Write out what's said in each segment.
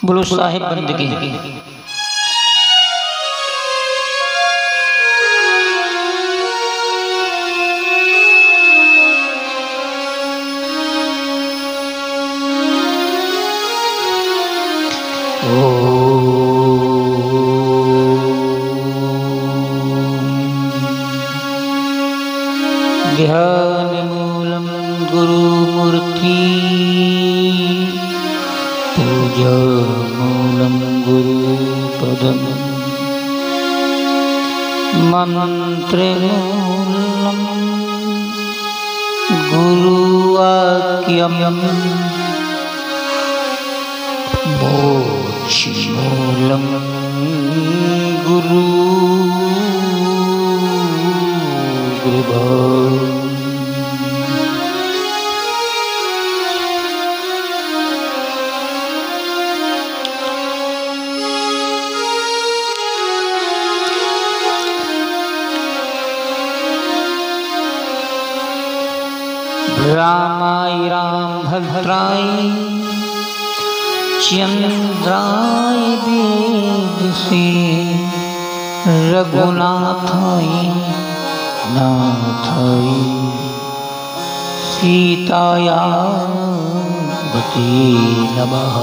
बोलो साहिब बंदगी। ध्यान मूलम गुरुमूर्ति पूजा मूलम गुरुपदम मंत्र मूलम गुरुवाक्यम मोक्ष मूलम गुरु रामाय राम भद्राय चंद्राय वेदसे रघुनाथाय नाथाय सीताया गते नमः।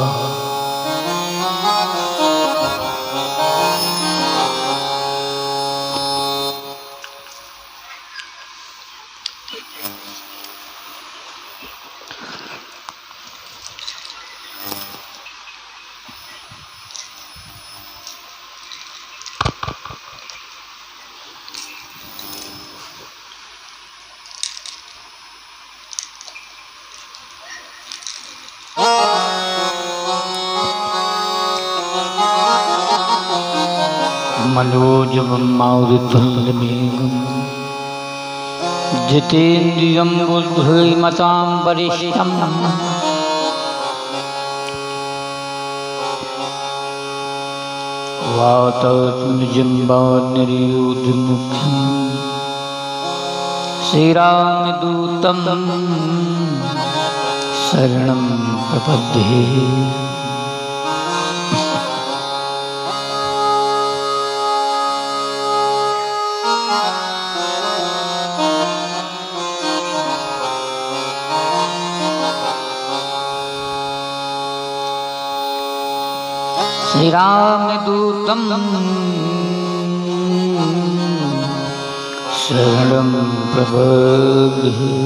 मनोजवं मारुततुल्यवेगं जितेन्द्रियं बुद्धिमतां वरिष्ठं वातात्मजं वानरयूथमुखं श्रीरामदूतं शरणं प्रपद्ये। श्री रामदूतं शरणं प्रपद्ये।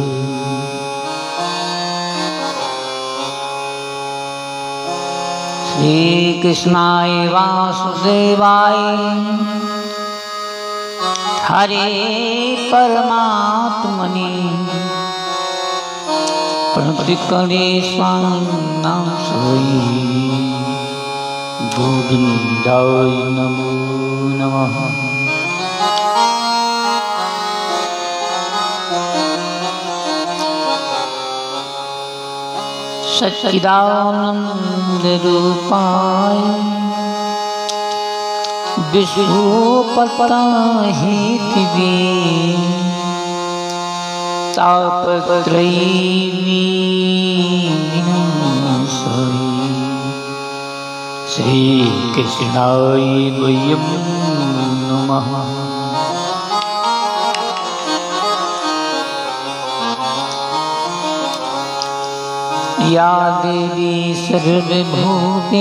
श्री कृष्णाय वासुदेवाय हरे परमात्मने प्रणतिकरे स्वामिनाथाय गोविंदाय नमो नमः। सच्चिदानंद रूपाय विश्वोपताहितवे तापत्रयविनाशाय श्री कृष्णाय वयं नमः। या देवी सर्वभूतेषु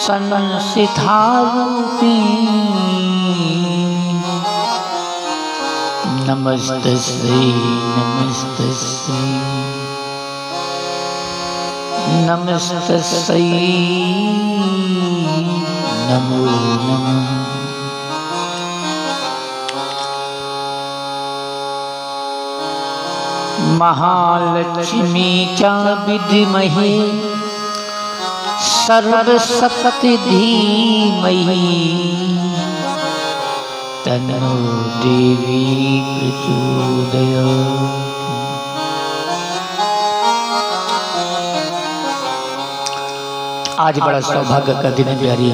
संस्थिता नमस्तस्यै नमस्तस्यै नमस्तस्यै नमो नमः। महालक्ष्मी च विद्महे सर्वशक्ति धीमहि तन्नो देवी प्रचोदयात्। आज बड़ा सौभाग्य का दिन है प्यारी।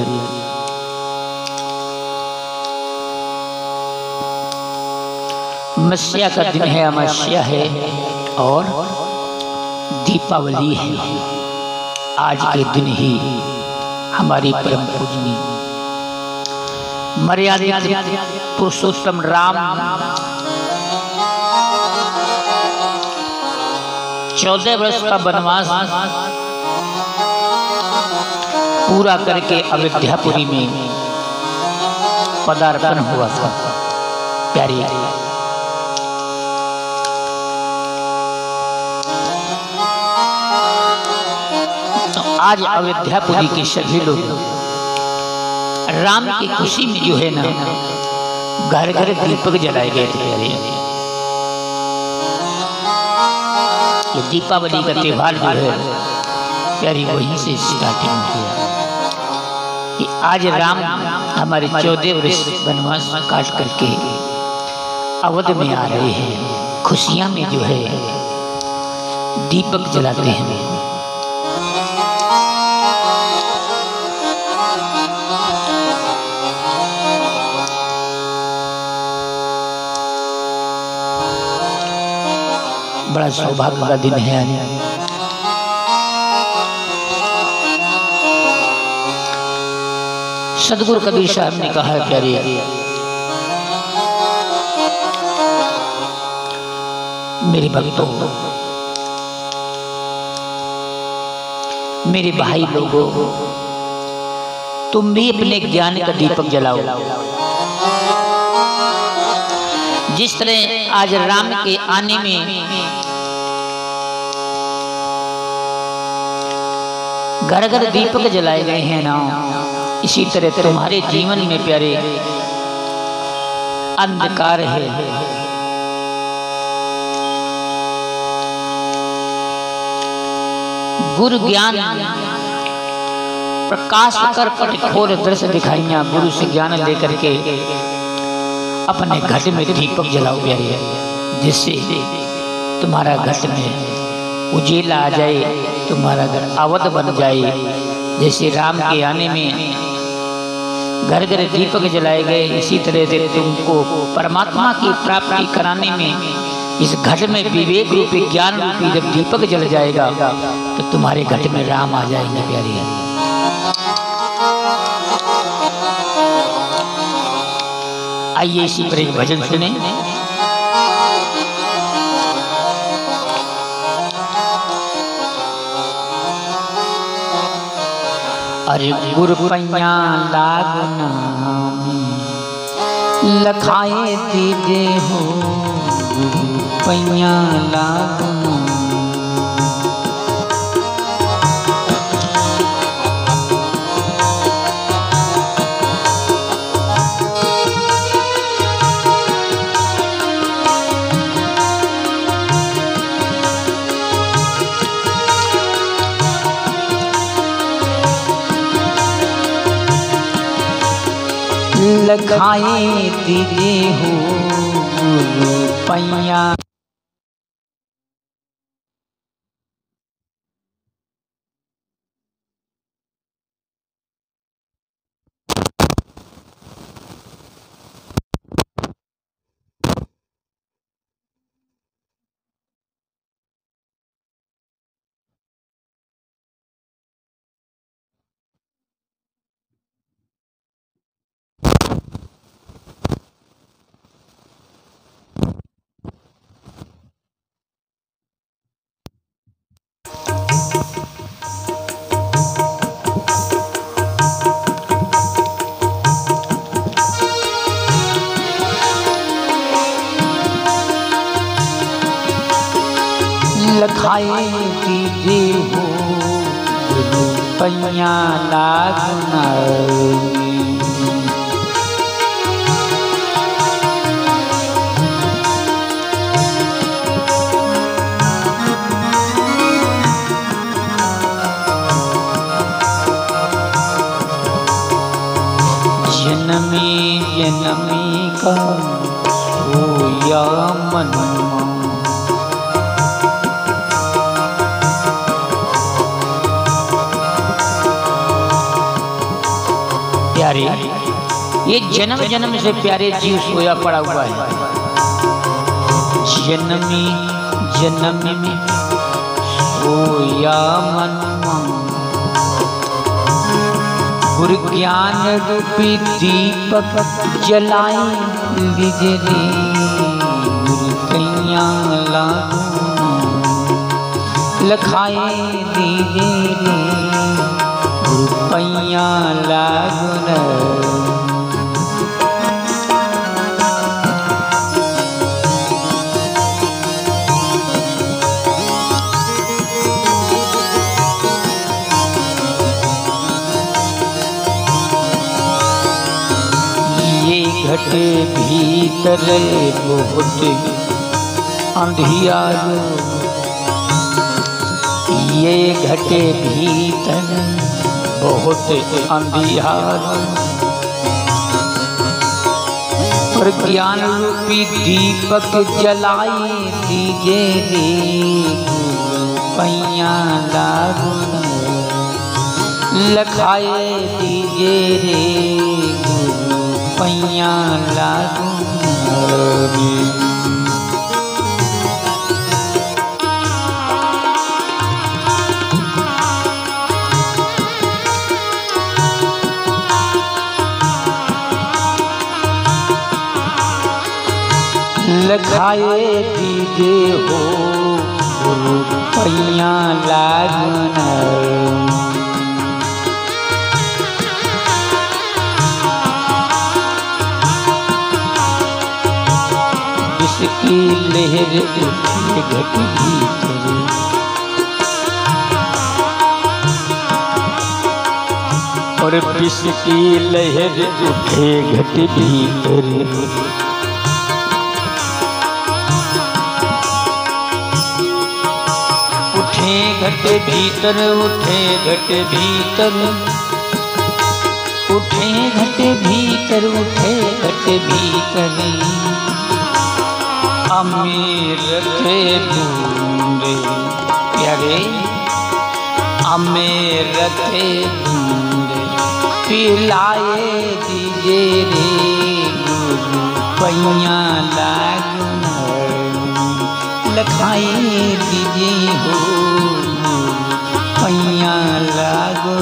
मस्या का दिन है, अमावस्या है और दीपावली है। आज के दिन ही हमारी परम पूजनी मर्यादित पुरुषोत्तम राम 14 वर्ष का वनवास पूरा करके अयोध्यापुरी में पदार्पण हुआ था। प्यारी तो आज अयोध्यापुरी के सभी लोग राम की खुशी में जो है ना घर घर दीपक जलाए गए थे। प्यारे ये दीपावली का त्योहार जो है प्यारी वहीं से स्टार्टिंग किया कि आज राम हमारे 14 वर्ष वनवास काट करके अवध में आ रहे हैं। खुशियां में जो है दीपक जलाते हैं। बड़ा सौभाग्य का दिन है। सदगुरु कबीर साहब ने कहा है प्यारे मेरे भक्तों, मेरे भाई लोगों, तुम भी अपने ज्ञान का दीपक जलाओ। जिस तरह आज राम के आने में घर घर दीपक जलाए गए हैं ना, इसी तरह तुम्हारे जीवन में प्यारे अंधकार है। गुरु ज्ञान प्रकाश कर कठोर दृश्य दिखाइया। गुरु से ज्ञान लेकर के अपने घट में दीपक जलाओ प्यारे, जिससे तुम्हारा घट में उजेला आ जाए, तुम्हारा घर अवध बन जाए। जैसे राम के आने में घर घर दीपक जलाए गए, इसी तरह से तुमको परमात्मा की प्राप्ति कराने में इस घट में विवेक रूपी ज्ञान रूपी जब दीपक जल जाएगा तो तुम्हारे घट में राम आ जाएंगे। प्यारी आइए इसी पर एक भजन सुने। अरे गुरु पैया लागना लखाए दीजे हो, गुरु पैया लागना। लखाए दीजे हो, गुरु पैया। लखाए दीजे हो, गुरु पैया लागना। जनमी जनमी का सोया मन, प्यारे ये जन्म जन्म से प्यारे जीव सोया पड़ा हुआ है। जन्मी जन्म में सोया मन, गुरु ज्ञान रूपी दीपक जलाए लीजिए रे गुरु पैया लागू लखाए दीजिए रे गुरु पैया लागू। घटे भीतर बहुत अंधियारो, ये घटे भीतर बहुत अंधियारो, और ज्ञान रूपी दीपक जलाए दीजे रे गुरु पैया लागू लखाए दीजे रे गुरु पैया लागू। लखाए दीजे हो गुरु पैया लागू। की लहर उठे घट भीतर, और विष की लहर उठे घट भीतर, उठे घट भीतर उठे घट भीतर, उठे घट भीतर उठे घट भीतर, अमीर थे बूंदे प्यारे अमीर थे बूंदे पिलाए दीजे रे गुरु पैया लागू लखाए दीजे हो पैया लागू।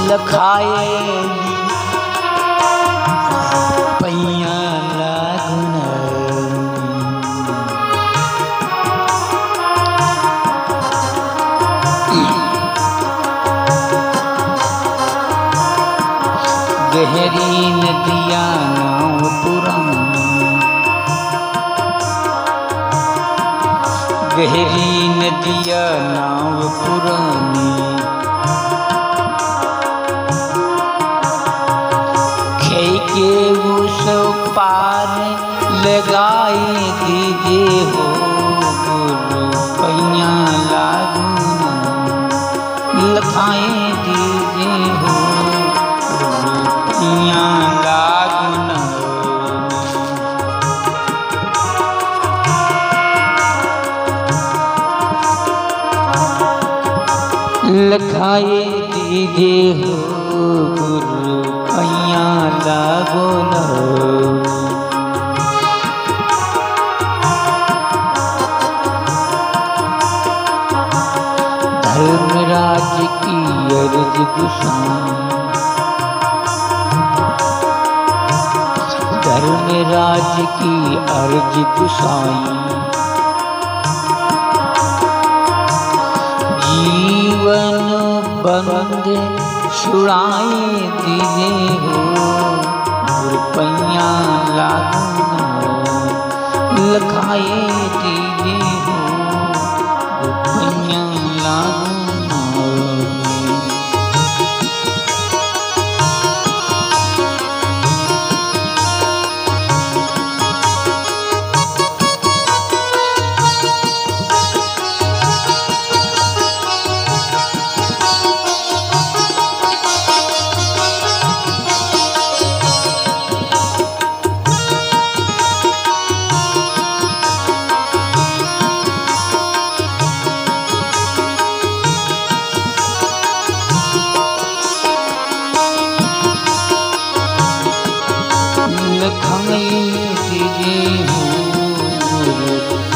लखाए पैया लागू गहरी नदिया नाव पुरानी, गहरी नदिया नाव पुरानी, के उस पार लगाए दीजिए हो गुरु पैया लागू लखाए दीजिए हो गुरु पैया लागू। लखाए दीजिए हो गुरु पैया लागू। धर्मराज की अर्ज गुसाई, धर्मराज की अर्ज गुसाई, जीवन बंद छुड़ाए दीजिए हो गुरु पैया लागू लखाए दीजिए हो गुरु पैया लागू।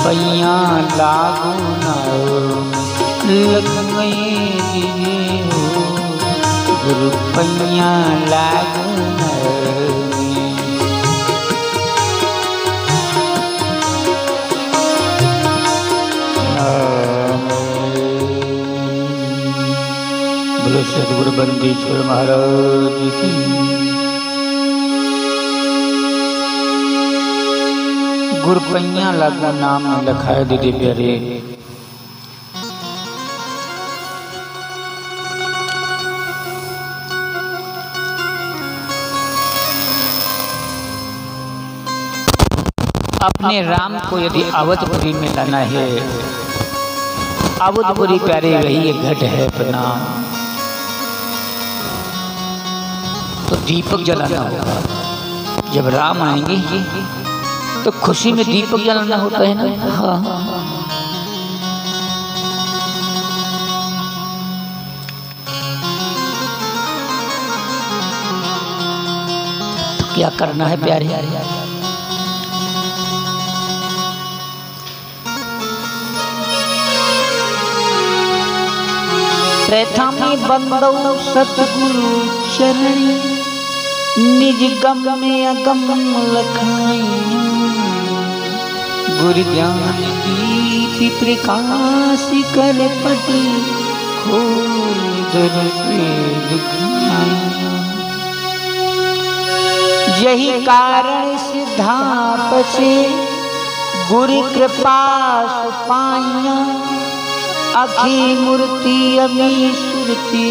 पैया लागू ना लखमई दिए हो गुरु पैया लागू ना। बोलो सतगुरु बंदीश्वर महाराज की। गुरु पैया लागू नाम लखाए दीदी प्यारे। अपने राम को यदि अवधपुरी में लाना है, अवधपुरी प्यारे वही घट है अपना, तो दीपक जलाना होगा। जब राम आएंगे तो खुशी में दीपक जलाना होता है ना। हाँ। तो क्या करना है प्यारे? प्रथम बंदौ सतगुरु चरणी निज गम में अगम लखाई गुरु ज्ञान दीपि प्रकाश कर पटी खोल दर दिखाई। यही कारण सिद्धापसे गुरु कृपा पाइया अखी मूर्ति अमी सुरती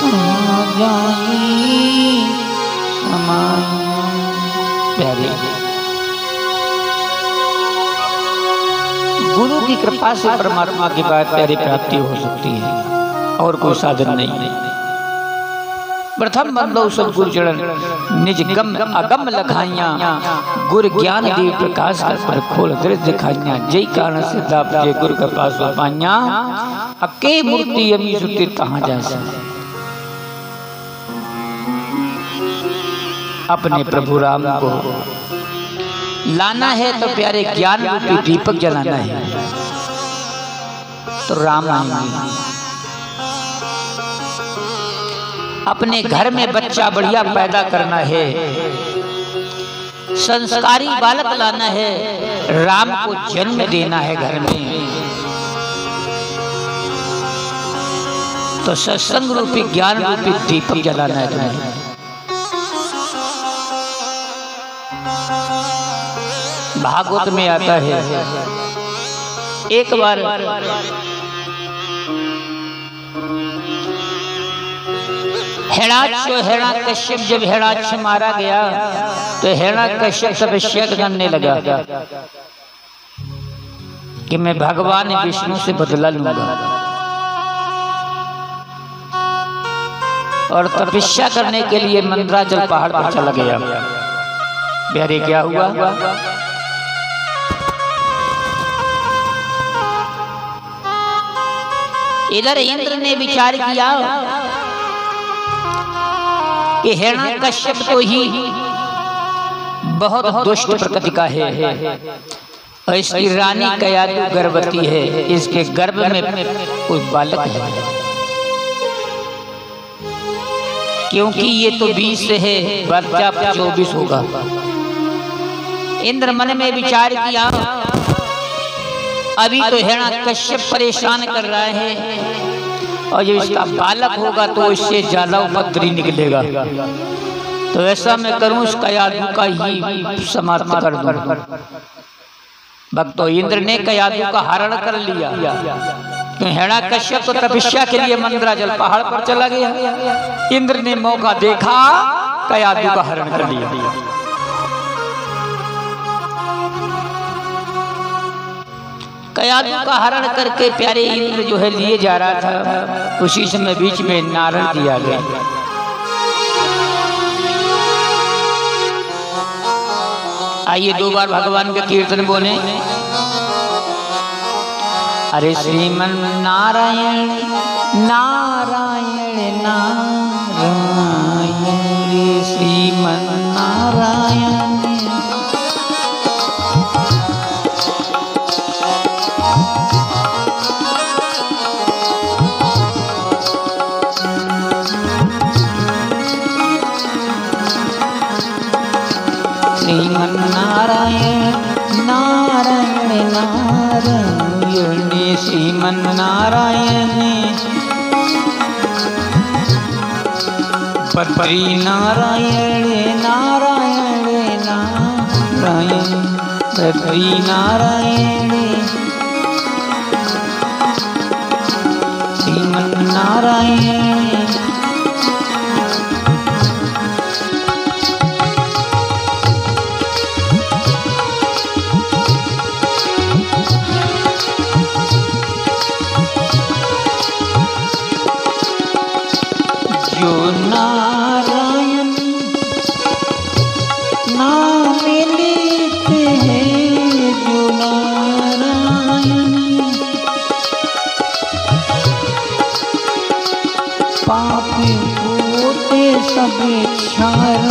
कहाँ जाई समाया। प्यारे गुरु की कृपा से परमात्मा की बात प्यारी प्राप्ति हो सकती है और कोई साधन नहीं। प्रथम बंदौ सतगुरु चरण निज गम अगम लखाइया गुरु ज्ञान दी प्रकाश पर खोल दृढ़ दिखाइया। जय कारण सिद्धाप जय गुरु के पास पाइया अके मूर्ति अमी सुती कहाँ जा सके। अपने प्रभु राम को लाना है तो प्यारे ज्ञान रूपी दीपक जलाना है, तो राम आएंगे। अपने घर में बच्चा बढ़िया पैदा करना है, संस्कारी बालक लाना है, राम को जन्म देना है घर में, तो सत्संग रूपी ज्ञान रूपी दीपक जलाना है तुम्हें। भागवत में आता है एक बार हिरण्यकश्यप जब हिरण्याक्ष मारा गया तो हिरण्यकश्यप तपस्या करने लगा कि मैं भगवान विष्णु से बदला लूंगा, और तपस्या करने के लिए मंदराचल पहाड़ पर चला गया। प्यारे क्या हुआ? इधर इंद्र ने विचार किया कि हिरण्यकश्यप तो ही बहुत दुष्ट प्रकृति का है और इसकी रानी कयादु गर्भवती है, इसके गर्भ में कोई बालक है, क्योंकि ये तो 20 है, बच्चा 24 होगा। इंद्र मन में विचार किया अभी तो हिरण्यकश्यप परेशान कर रहा है और जब इसका बालक होगा तो इससे ज्यादा उपद्रवी निकलेगा, तो ऐसा मैं करूं इस कयादु का ही समाप्त कर दूं। भक्तों, इंद्र ने कयादु का हरण कर लिया। तो हिरण्यकश्यप तो तपस्या के लिए मंदराचल पहाड़ पर चला गया। इंद्र ने मौका देखा, कयादु का हरण कर लिया। कयादु का हरण करके प्यारे इंद्र जो है लिए जा रहा था, उसी समय बीच में नारण दिया गया। आइए 2 बार भगवान के कीर्तन बोले। अरे श्रीमन नारायण नारायण नारायण, रे श्रीमन नारायण श्रीमन्नारायण नारायण नारायण श्रीमन्नारायण बद्री नारायण नारायण नारायण बद्री नारायण श्रीमन्नारायण जो नारायण नाम लेते हैं, जो नारायण पाप होते सब क्षरण।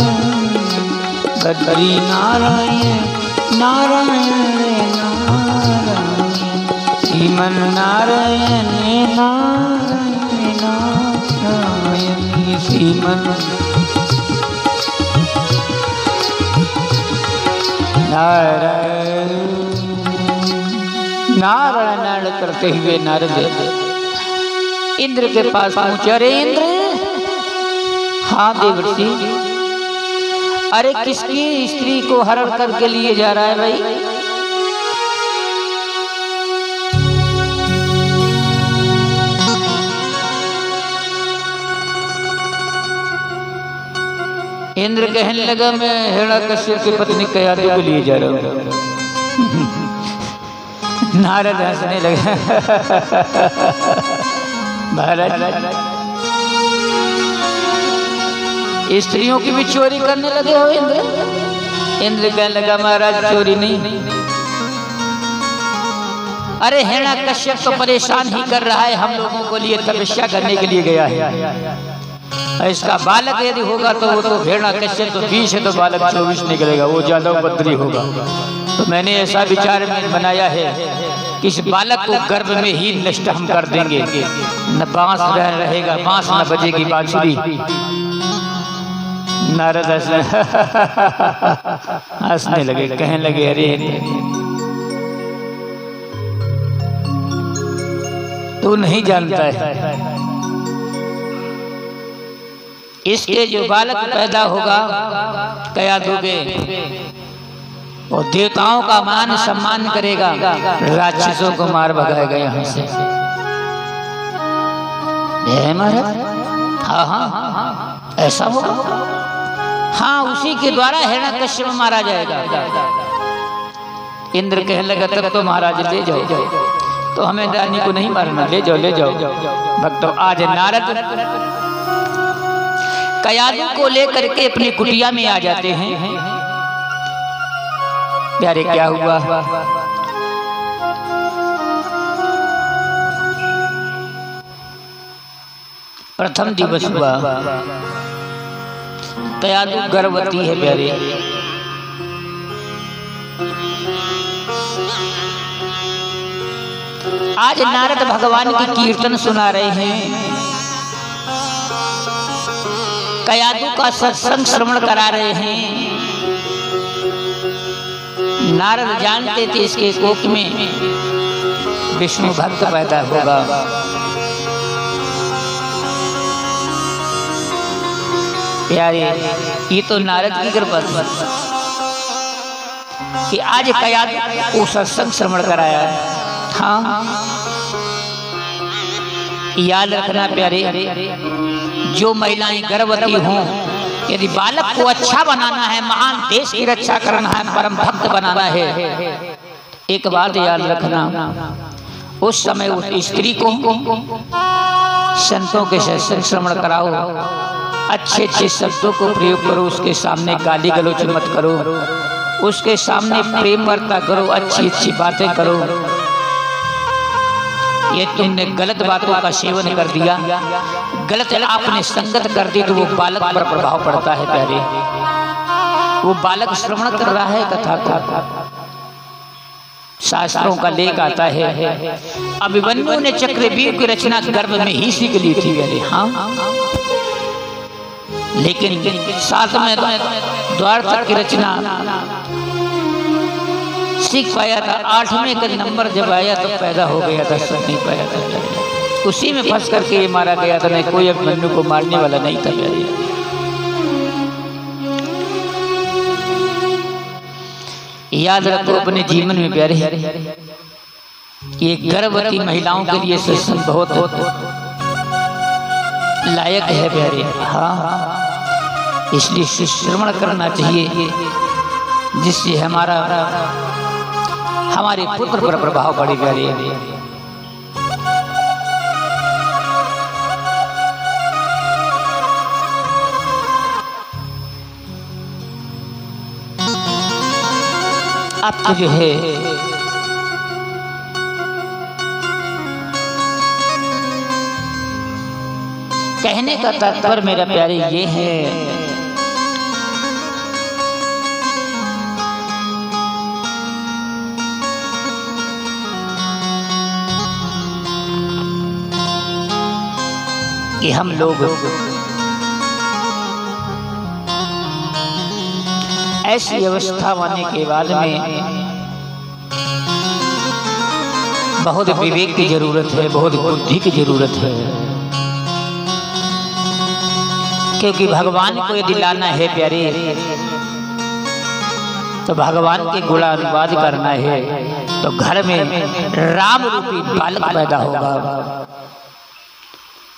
बद्री नारायण नारायण नारायण श्रीमन नारायण नारायण नारायण श्रीमन नारायण नारायण करते हुए नारद इंद्र के पास पहुंचे। अरे इंद्र, हाँ देवर्षि, अरे किसकी स्त्री को हरण करके लिए जा रहा है भाई? इंद्र कहने लगा, मैं हिरण्यकश्यप की पत्नी कयादु को लिए जा रहा हूं। नारद हंसने लगा, महाराज स्त्रियों की भी चोरी करने लगे हो इंद्र? इंद्र कहने लगा, महाराज चोरी नहीं, अरे हिरण्यकश्यप तो परेशान ही कर रहा है, हम लोगों को लिए तपस्या करने के लिए गया है। इसका बालक यदि होगा तो वो तो हिरण्यकश्यप तो 20 है, तो बालक 24 निकलेगा, वो ज्यादा उपद्रवी होगा। तो मैंने ऐसा विचार में बनाया है कि इस बालक को गर्भ में ही नष्ट हम कर देंगे, न बांस रहेगा, बांस न बजेगी बांसुरी। नारद हंसने लगे, कहने लगे, अरे तू नहीं जानता है, इसके जो बालक पैदा होगा कयादु के, और देवताओं का मान सम्मान करेगा, राक्षसों को मार भगाएगा यहाँ से। हाँ हाँ ऐसा होगा, हाँ उसी के द्वारा हिरण्यकश्यप मारा जाएगा। इंद्र कहने लगा, तब तो महाराज ले जाओ, तो हमें रानी को नहीं मारना, ले जाओ ले जाओ। भक्तों, आज नारद कयादु को लेकर के अपनी कुटिया में आ जाते हैं। प्यारे, क्या हुआ? प्रथम दिवस हुआ, कयादु गर्भवती है। प्यारे, आज नारद भगवान की कीर्तन सुना रहे हैं, कयादु का सत्संग श्रवण करा रहे हैं। नारद जानते थे इसके कोख में विष्णु भक्त पैदा होगा। प्यारे, ये तो नारद की कृपा थी कि आज कयादु को सत्संग श्रवण कराया है। हाँ, याद रखना प्यारे, जो महिलाएं गर्भवती हों, यदि बालक को अच्छा बनाना है, महान देश की रक्षा करना है, परम भक्त बनाना है, एक बात याद रखना, उस समय उस स्त्री को संतों के सत्संग श्रवण कराओ, अच्छे अच्छे शब्दों को प्रयोग करो, उसके सामने गाली गलौज मत करो, उसके सामने प्रेम वार्ता करो, अच्छी अच्छी बातें करो। ये तुमने गलत बातों का सेवन कर दिया, गलत आपने संगत कर दी, तो वो बालक पर प्रभाव पड़ता है। प्यारे, वो बालक श्रवण कर रहा है कथा को, शास्त्रों का लेख आता है, अभिमन्यु ने चक्रव्यूह की रचना गर्भ में ही सीख ली थी। प्यारे, हाँ लेकिन साथ में द्वार तक की रचना सीख पाया था। 8वें का नंबर जब आया तो पैदा हो गया था, सब नहीं पाया था। उसी में फंस करके ये मारा गया था, नहीं कोई अभिमन्यु को मारने वाला नहीं था प्यारे। याद रखो अपने जीवन में प्यारे, ये गर्भवती महिलाओं के लिए सत्संग बहुत लायक है प्यारे। हाँ, इसलिए श्रवण करना चाहिए, जिससे हमारे पुत्र पर प्रभाव पड़े प्यारे। अब तो जो है कहने का तात्पर्य मेरा प्यारे ये है कि हम लोग ऐसी अवस्था होने के बाद में बहुत विवेक की जरूरत है, बहुत बुद्धि की जरूरत है। क्योंकि भगवान को यदि लाना है प्यारे, तो भगवान के गुणानुवाद करना है, तो घर में राम रूपी बालक पैदा होगा,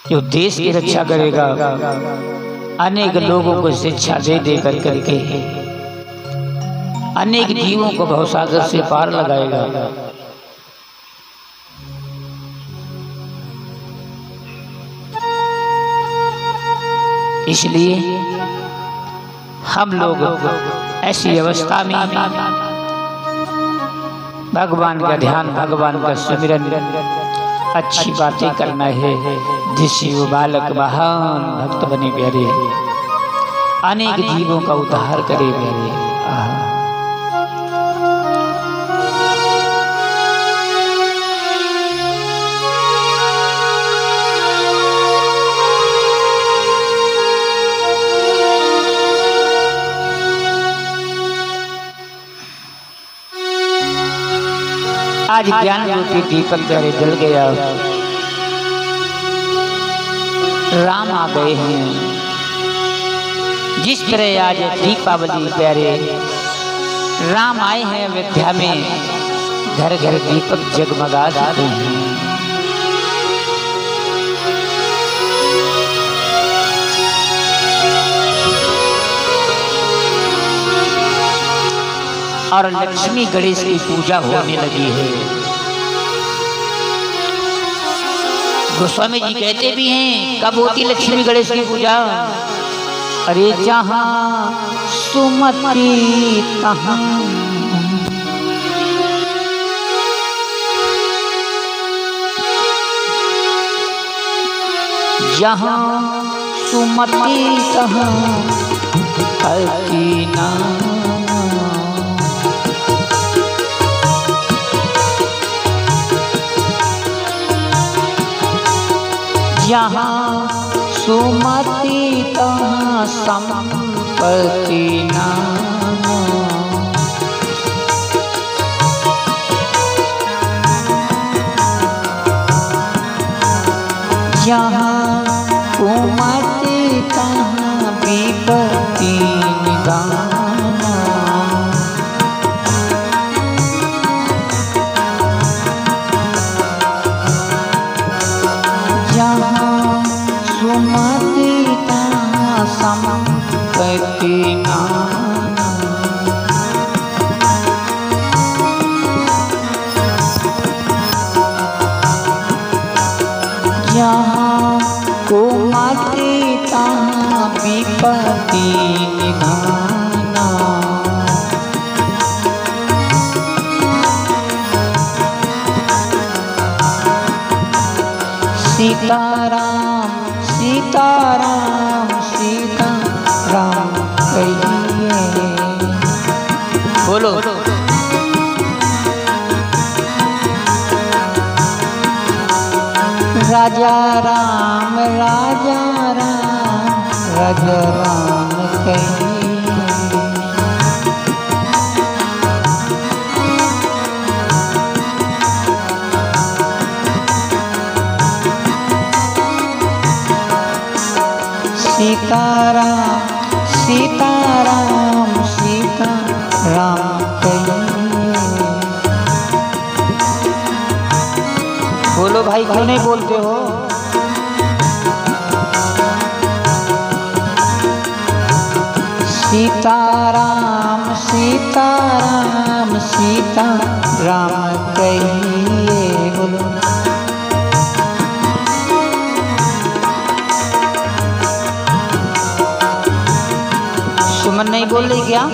जो देश की रक्षा करेगा, अनेक लोगों को शिक्षा दे करके अनेक जीवों को भवसागर से पार लगाएगा। इसलिए हम लोग ऐसी अवस्था में भगवान का ध्यान, भगवान का स्मरण, अच्छी बातें करना है, जिससे वो बालक महान भक्त बने प्यारे, अनेक जीवों का उद्धार करे प्यारे। आज ज्ञान रूपी दीपक प्यारे जल गया, राम आ गए हैं। जिस तरह आज दीपावली प्यारे राम आए हैं अयोध्या में, घर घर दीपक जगमगा जाते हैं। और लक्ष्मी गणेश की पूजा होने लगी है। गोस्वामी जी कहते भी हैं, कब होती लक्ष्मी गणेश की पूजा? अरे जहाँ सुमति तहाँ, जहाँ सुमति तहाँ करती ना, जहाँ सुमति तहाँ संपत्ति नाम, जहाँ सुमति तहाँ विपत्ति निदान, संपत्ति नाम, जहाँ कुमति तहाँ विपत्ति निधान। सीताराम सीताराम सीताराम कहिए, बोलो राजा राम राजा राम राजा राम कहिए। सीताराम सीताराम सीताराम कहिए। बोलो भाई, क्यों नहीं बोलते हो? सीताराम सीताराम सीताराम कहिए। बोलो सुमन नहीं बोल रही क्या?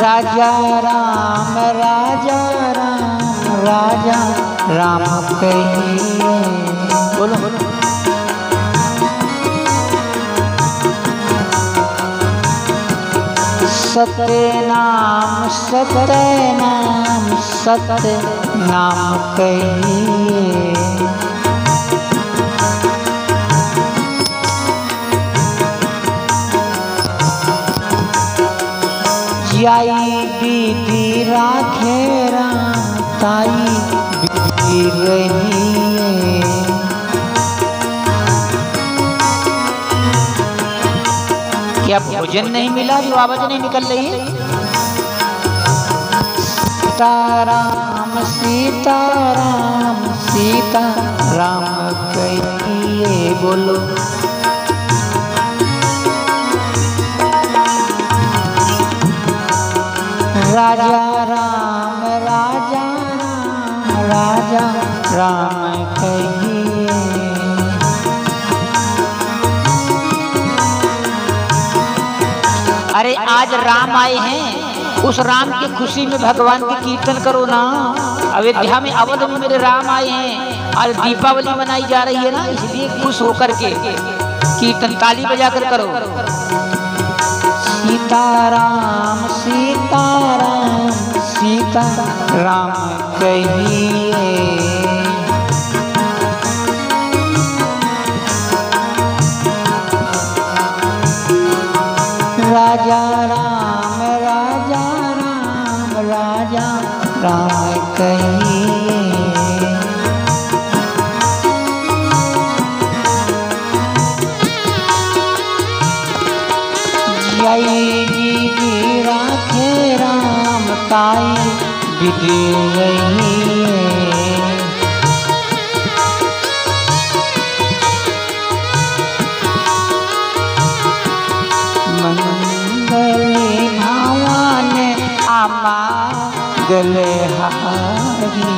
राजा राम राजा राम कहिए। बोलो बोलो सत्यनाम सत्यनाम कहिए। जाई विधि राखे राम ताई विधि रहिए। क्या भोजन नहीं मिला जो आवाज नहीं निकल रही है? सीताराम सीताराम सीताराम कहिए। बोलो राजा राम राजा राम कहिए। अरे आज राम आए हैं, उस राम की खुशी में भगवान की कीर्तन करो ना। अयोध्या में अवध में मेरे राम आए हैं, आज दीपावली मनाई जा रही है ना, इसलिए खुश होकर के कीर्तन ताली बजाकर करो। सीताराम सीताराम सीताराम कहिए। राजा राम राजा राम कहिए। जाई विधि राखे राम ताई विधि रहिए। मंगले भवन आमा गले हारी।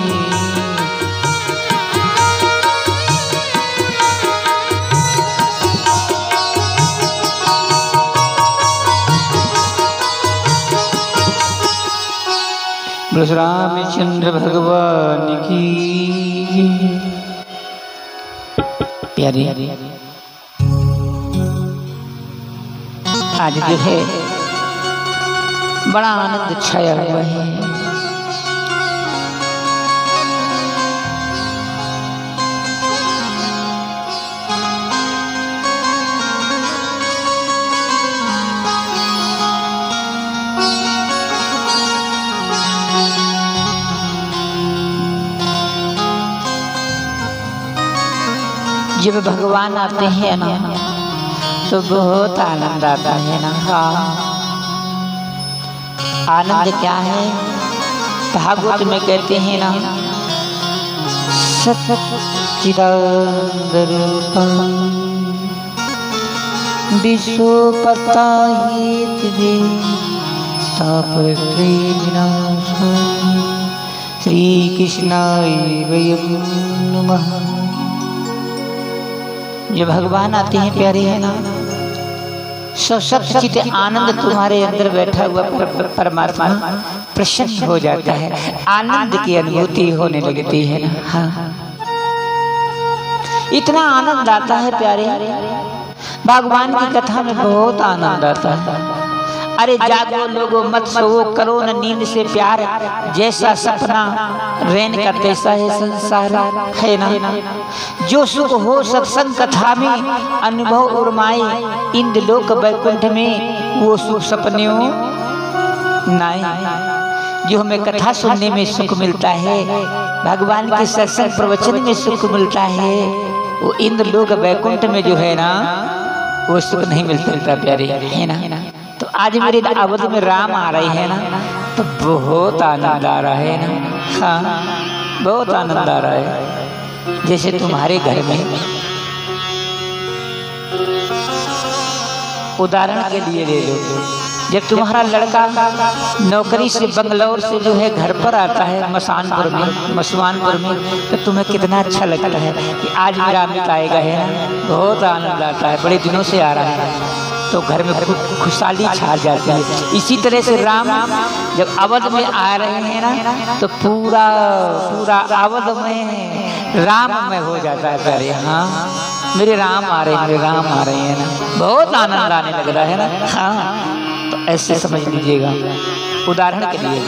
रामचंद्र भगवान की प्यारी। आज जो है बड़ा आनंद छाया हुआ है। जब भगवान आते हैं ना तो बहुत आनंद आता है ना। आनंद क्या है? भागवत में कहते हैं ना, सच्चिदानंद रूपम विश्वपताहितवे तापत्रय विनाशम श्री कृष्णाय वयं नमः। जो भगवान आते हैं प्यारे है ना, सचित आनंद तुम्हारे अंदर बैठा हुआ परमात्मा प्रसन्न हो जाता है, आनंद की अनुभूति होने लगती है ना। हाँ इतना आनंद आता है प्यारे, भगवान की कथा में बहुत आनंद आता है। अरे जागो लोगो मत सोओ, करो न नींद से प्यार, जैसा सपना रैन का तैसा है संसार, है ना। जो सुख हो सत्संग कथा में, अनुभव उर्माए, इंद्र लोक वैकुंठ में वो सुख सपने नहीं। जो हमें कथा सुनने में सुख मिलता है, भगवान के सत्संग प्रवचन में सुख मिलता है, वो इंद्र लोक वैकुंठ में जो है ना वो सुख नहीं मिलता प्यारे, है ना। तो आज मेरे अवध में राम आ रहे हैं ना, तो बहुत आनंद आ रहा है ना। हाँ, बहुत आनंद आ रहा है। जैसे तुम्हारे घर में, उदाहरण के लिए ले लो, जब तुम्हारा लड़का नौकरी से बंगलौर से जो है घर पर आता है मसवानपुर में, तो तुम्हें कितना अच्छा लगता है कि आज मेरा अमित आएगा, है ना। बहुत आनंद आता है, बड़े दिनों से आ रहा है, तो घर में खुशहाली छा जाती है। इसी तरह से राम जब अवध में आ रहे हैं ना, तो पूरा अवध में राम में हो जाता है प्यारे। हाँ, मेरे राम आ रहे हैं, मेरे राम आ रहे हैं ना, बहुत आनंद आने लग रहा है ना। हाँ, तो ऐसे समझ लीजिएगा, उदाहरण के लिए।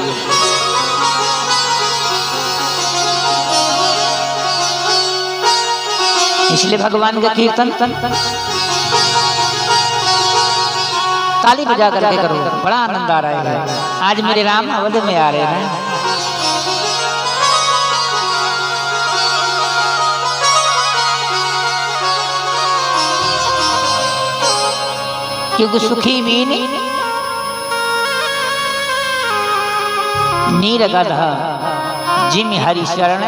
इसलिए भगवान का कीर्तन ताली बजा करके करो, बड़ा आनंद आ रहा है। आज मेरे राम अवध में आ रहे हैं। क्योंकि सुखी मीन नीर गधा, जिम हरि शरण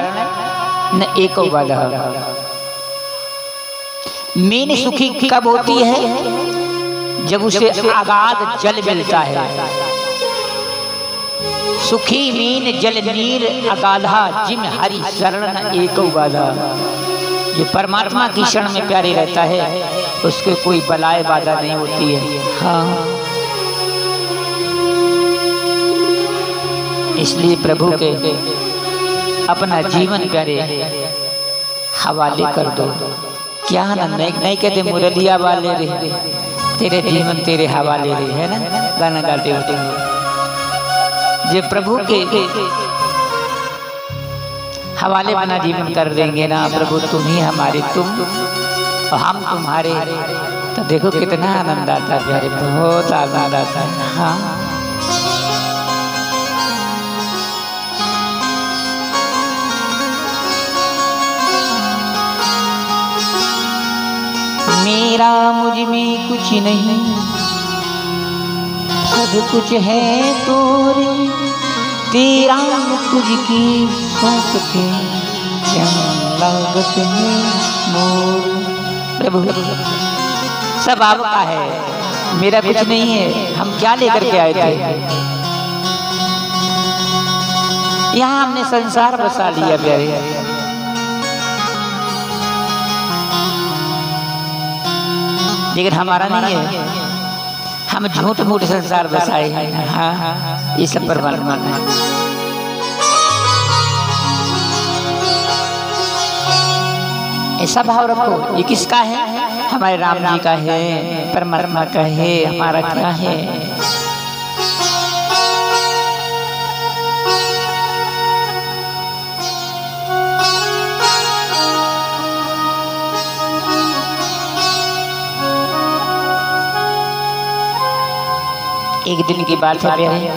न एको बाधा। मीन सुखी कब होती है? जब उसे अगाध जल मिलता है। सुखी मीन जल नीर अगाधा, जिम हरि शरण न एको बाधा। जो परमात्मा की शरण में प्यारे रहता है, उसके कोई बलाए बाधा नहीं होती है। हाँ, इसलिए प्रभु के अपना जीवन प्यारे हवाले कर दो। क्या आनंद, नहीं कहते मुरलिया वाले रे, तेरे जीवन तेरे हवाले रे, है ना, गाना गाते होते हैं। जो प्रभु के हवाले अपना जीवन कर देंगे ना, प्रभु तुम ही हमारे, तुम और हम तुम्हारे, तो देखो कितना आनंद आता है प्यारे, बहुत आनंद आता है। हाँ, मेरा मुझ में कुछ नहीं, सब कुछ है तोरे, तेरा तुझकी सोचते क्या लागत है मोर। प्रभु सब आपका है, मेरा कुछ नहीं है। हम क्या लेकर के आए थे? यहाँ हमने संसार बसा लिया प्यारे, लेकिन हमारा नहीं है। हम झूठ मूठ संसार बसाए हैं। हाँ, ये सब परमात्मा है। ऐसा भाव रखो, ये किसका है? हमारे राम जी का है, परमात्मा का है, हमारा क्या है? एक दिन की बात है प्यारे,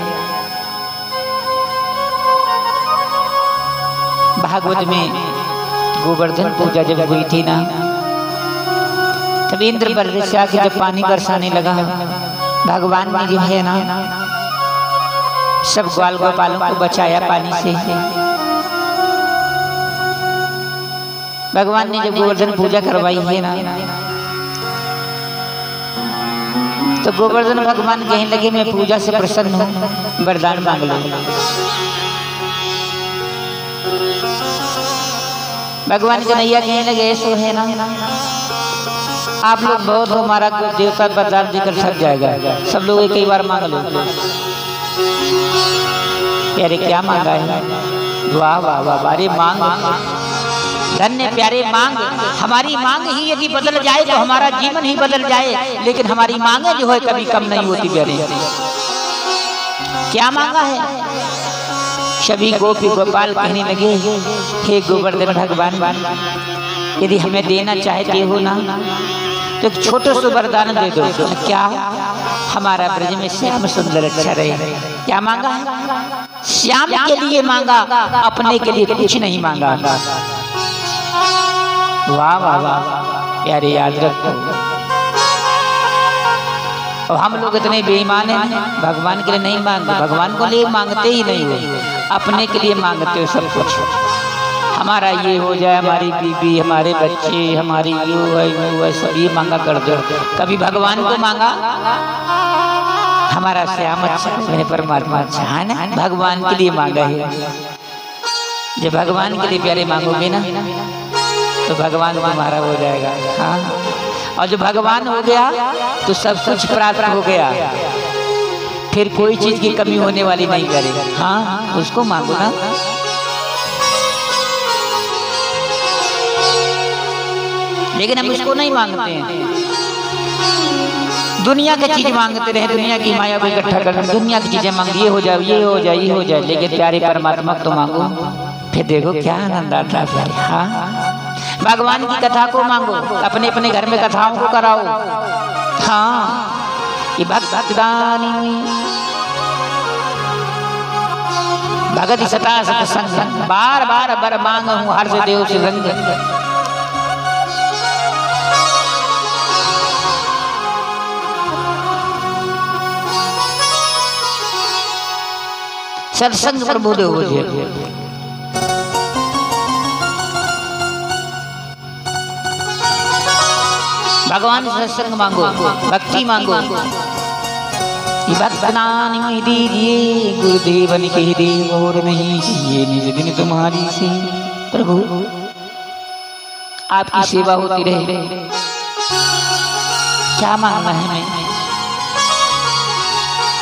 भागवत में गोवर्धन पूजा जब हुई थी ना, तब इंद्र बरसा के जब पानी बरसाने लगा, भगवान ने जो है ना सब ग्वाल गोपालों को बचाया पानी से। भगवान ने जब गोवर्धन पूजा करवाई है ना, तो गोवर्धन भगवान कहने लगे मैं पूजा से प्रसन्न हूँ, वरदान मांग लो। भगवान कन्हैया कहने लगे ऐसो है ना, आप लोग बहुत हो, हमारा देवता वरदान देकर थक जाएगा, सब लोग एक ही बार मांग लो। अरे क्या मांगा है? वाह वाह वाह, अरे मांग धन्य प्यारे मांग, हमारी मांग ही यदि बदल जाए तो हमारा जीवन ही बदल जाए, लेकिन हमारी मांगे जो है कभी कम नहीं होती प्यारे। क्या मांगा है? सभी गोपी गोपाल कहने लगे, हे गोवर्धन भगवान, यदि हमें देना चाहते हो ना तो एक छोटा सा वरदान दे दो। क्या? हमारा ब्रज में श्याम सुंदर अच्छा रहे। क्या मांगा है? श्याम के लिए मांगा, अपने के लिए कुछ नहीं मांगा। वाह वाह वाह प्यारे, याद रखो। और हम लोग इतने बेईमान हैं, भगवान के लिए नहीं मांगते, भगवान को लिए मांगते ही नहीं हो, अपने के लिए मांगते हो सब कुछ। हमारा ये हो जाए, हमारी बीबी, हमारे बच्चे, हमारी यो है सब ये मांगा कर दो। कभी भगवान को मांगा? हमारा श्याम अच्छा, मैंने परमात्मा अच्छा है ना, भगवान के लिए मांगा है। जब भगवान के लिए प्यारे मांगोगे ना तो भगवान तुम्हारा हो जाएगा। हाँ, और जो भगवान हो गया तो सब कुछ प्राप्त हो गया, फिर कोई चीज की कमी होने वाली नहीं करेगा। हाँ, उसको मांगो ना। लेकिन हम उसको नहीं मांगते हैं, दुनिया की चीज मांगते रहे, दुनिया की माया को इकट्ठा कर, दुनिया की चीजें मांग, ये हो जाए, ये हो जाए, ये हो जाए। लेकिन प्यारे परमात्मा तो मांगो, फिर देखो क्या आनंद आता है। हाँ, भगवान की कथा को मांगो, अपने अपने घर में कथाओं को कराओ। हाँ, ये भक्तदानी भगत सता सत्संग, बार बार बर मांग हूँ हर से देव से रंग। सत्संग प्रबोध हो जाए। भगवान से सत्संग मांगो, भक्ति मांगो। ये भक्तनानी दीजिए गुरुदेवन के देव और नहीं चाहिए निज दिन तुम्हारी से। प्रभु आपकी सेवा होती रहे, क्या मांगना है हमें?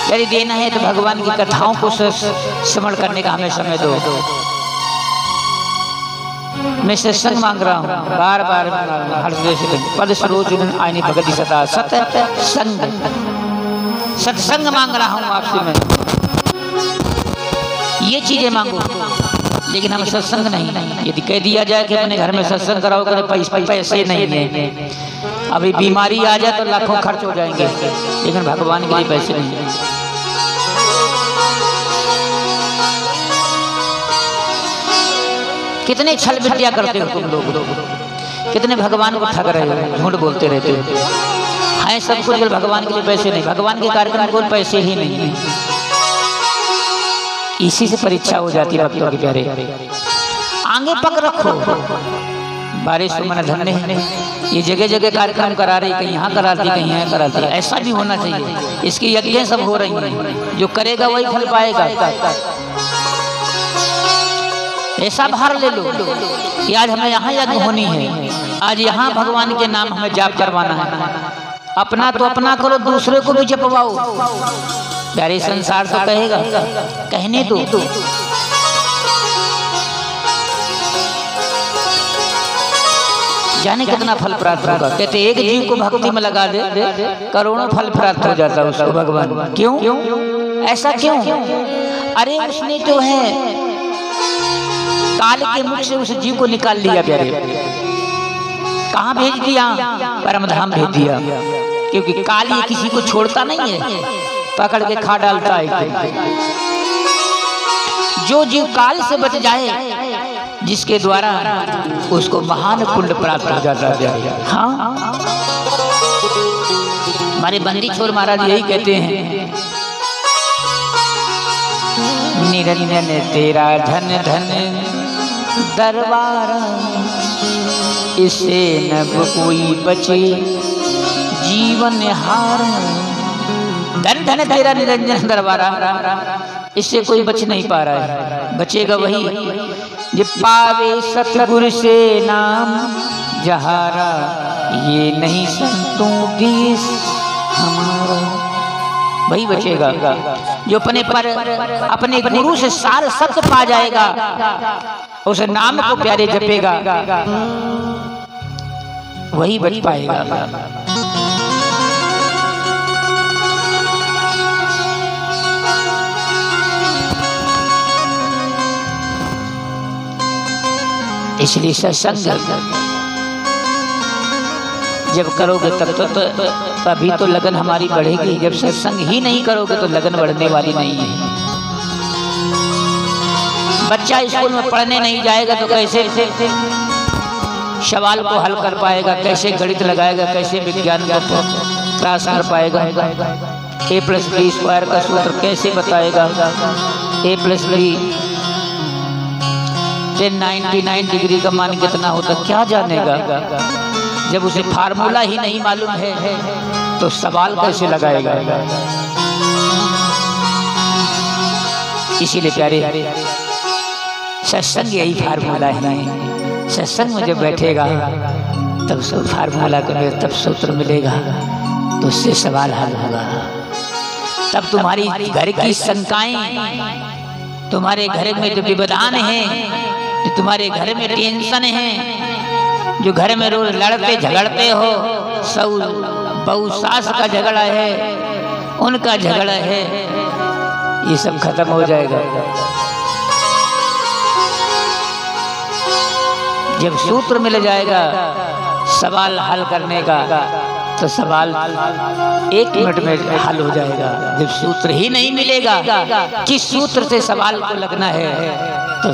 यदि देना है तो भगवान की कथाओं को स्मरण करने का हमें समय दो। मैं सत्संग मांग रहा हूँ, बार बार पद सरोज आईने भगति सदा सत्संग, सत्संग मांग रहा हूँ आपसे मैं। ये चीजें मांगो, लेकिन हम सत्संग नहीं। यदि कह दिया जाए कि अपने घर में सत्संग कराओ, पैसे नहीं है, अभी बीमारी आ जाए तो लाखों खर्च हो जाएंगे, लेकिन भगवान के लिए पैसे नहीं। कितने छल विद्या करते हो तुम लोग, कितने भगवान को ठग रहे हो, झूठ बोलते रहते हो। है सब कुछ, भगवान के लिए पैसे नहीं, भगवान के कार्यक्रम को पैसे ही नहीं है। इसी से परीक्षा हो जाती है भक्तों के प्यारे। आगे पक रखो, बारिश मन धन्य है, ये जगह जगह कार्यक्रम करा रही, कहीं यहाँ कराती, कहीं यहाँ कराती। ऐसा भी होना चाहिए। इसकी यज्ञ सब हो रही हैं, जो करेगा वही फल पाएगा। ऐसा भार ले लो कि आज हमें यहाँ यज्ञ होनी है, आज यहाँ भगवान के नाम हमें जाप करवाना है। अपना तो अपना करो, दूसरे को भी जपवाओ। प्यारे संसार तो कहेगा, कहने दो। जाने कितना फल प्राप्त होगा। कहते एक जीव को भक्ति में लगा दे, करोड़ों फल प्राप्त हो जाता है उसको भगवान। क्यों? ऐसा क्यों? अरे उसने जो है काल के मुख से उस जीव को निकाल लिया प्यारे। कहाँ भेज दिया? परमधाम भेज दिया। क्योंकि काल ये किसी को छोड़ता नहीं है, पकड़ के खा डालता है। जो जीव काल से बच जाए, जिसके द्वारा उसको महान पुण्य प्राप्त हो जाता है। हाँ, हमारे बंदी छोर महाराज यही कहते हैं, निरंजन तेरा धन धन दरबारा, इससे न कोई बचे जीवन हार। धन धन तेरा निरंजन दरबारा, इससे कोई बच नहीं पा रहा है। बचेगा वही जो पावे सतगुरु से नाम जहारा, ये नहीं संतों देश हमारा। वही बचेगा। जो अपने पर अपने गुरु से सार सत्य पा जाएगा, उस नाम को प्यारे जपेगा, वही बच पाएगा। इसलिए सत्संग जब करोगे तब तो तभी तो लगन हमारी बढ़ेगी। जब सत्संग ही नहीं करोगे तो लगन बढ़ने वाली नहीं है। बच्चा स्कूल में पढ़ने नहीं जाएगा तो कैसे सवाल को हल कर पाएगा, कैसे गणित लगाएगा, कैसे विज्ञान को क्रॉस कर पाएगा, a+b² का सूत्र कैसे बताएगा, a+b 1099 डिग्री का मान कितना होता क्या जानेगा। जब उसे फार्मूला ही नहीं मालूम है तो सवाल कैसे लगाएगा। इसीलिए प्यारे सत्संग यही फार्मूला है। सत्संग में जब बैठेगा तब सब फार्मूला को तब सूत्र मिलेगा, तो उससे सवाल हल होगा। तब तुम्हारी घर की शंकाएं, तुम्हारे घर में जो विवादान है, जो तुम्हारे घर में टेंशन है, जो घर में रोज लड़ते झगड़ते हो, सब बहू सास का झगड़ा है, उनका झगड़ा है, ये सब खत्म हो जाएगा। जब सूत्र मिल जाएगा सवाल हल करने का, तो सवाल 1 मिनट में हल हो जाएगा। जब सूत्र ही नहीं मिलेगा, किस सूत्र से सवाल को लगना है, तो